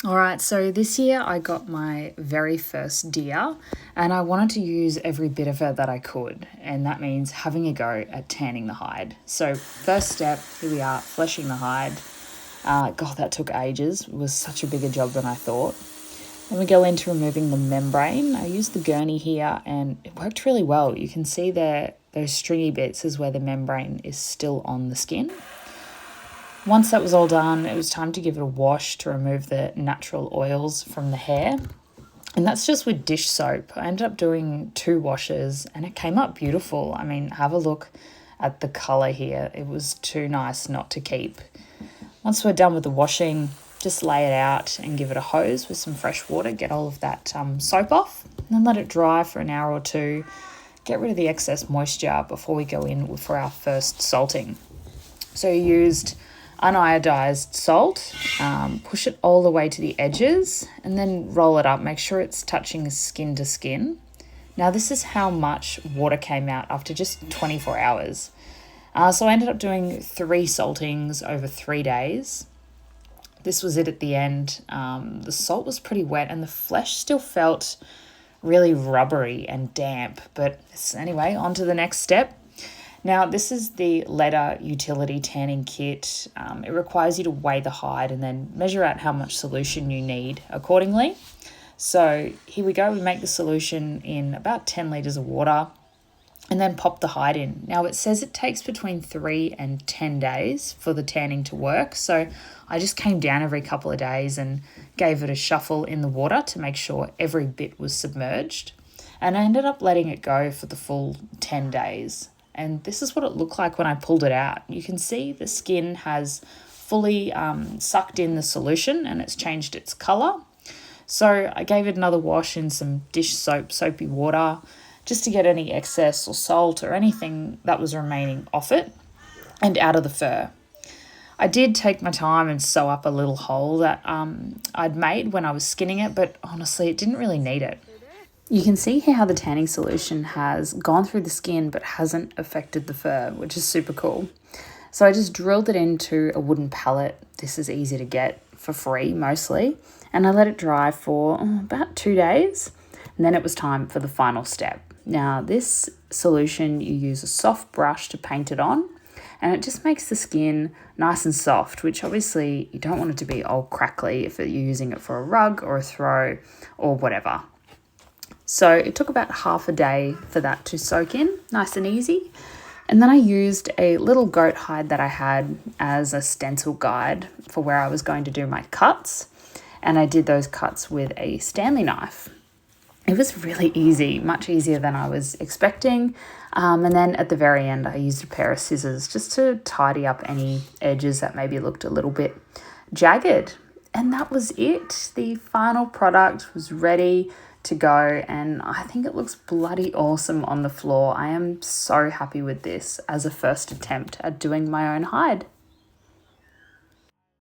All right, so this year I got my very first deer and I wanted to use every bit of it that I could, and that means having a go at tanning the hide. So, first step, here we are, fleshing the hide. God, that took ages. It was such a bigger job than I thought. Then we go into removing the membrane. I used the gurney here and it worked really well. You can see there, those stringy bits is where the membrane is still on the skin. Once that was all done, it was time to give it a wash to remove the natural oils from the hair. And that's just with dish soap. I ended up doing 2 washes and it came up beautiful. I mean, have a look at the colour here. It was too nice not to keep. Once we're done with the washing, just lay it out and give it a hose with some fresh water, get all of that soap off, and then let it dry for an hour or two. Get rid of the excess moisture before we go in for our first salting. So you used uniodized salt, push it all the way to the edges and then roll it up. Make sure it's touching skin to skin. Now this is how much water came out after just 24 hours. So I ended up doing 3 saltings over 3 days. This was it at the end. The salt was pretty wet and the flesh still felt really rubbery and damp. But anyway, on to the next step. Now, this is the Leda Utility Tanning Kit. It requires you to weigh the hide and then measure out how much solution you need accordingly. So here we go. We make the solution in about 10 litres of water and then pop the hide in. Now, it says it takes between 3 and 10 days for the tanning to work. So I just came down every couple of days and gave it a shuffle in the water to make sure every bit was submerged. And I ended up letting it go for the full 10 days. And this is what it looked like when I pulled it out. You can see the skin has fully sucked in the solution and it's changed its colour. So I gave it another wash in some dish soap, soapy water, just to get any excess or salt or anything that was remaining off it and out of the fur. I did take my time and sew up a little hole that I'd made when I was skinning it, but honestly, it didn't really need it. You can see here how the tanning solution has gone through the skin but hasn't affected the fur, which is super cool. So I just drilled it into a wooden pallet. This is easy to get for free mostly. And I let it dry for about 2 days. And then it was time for the final step. Now this solution, you use a soft brush to paint it on. And it just makes the skin nice and soft, which obviously you don't want it to be all crackly if you're using it for a rug or a throw or whatever. So it took about half a day for that to soak in, nice and easy. And then I used a little goat hide that I had as a stencil guide for where I was going to do my cuts. And I did those cuts with a Stanley knife. It was really easy, much easier than I was expecting. And then at the very end, I used a pair of scissors just to tidy up any edges that maybe looked a little bit jagged. And that was it. The final product was ready to go and I think it looks bloody awesome on the floor. I am so happy with this as a first attempt at doing my own hide.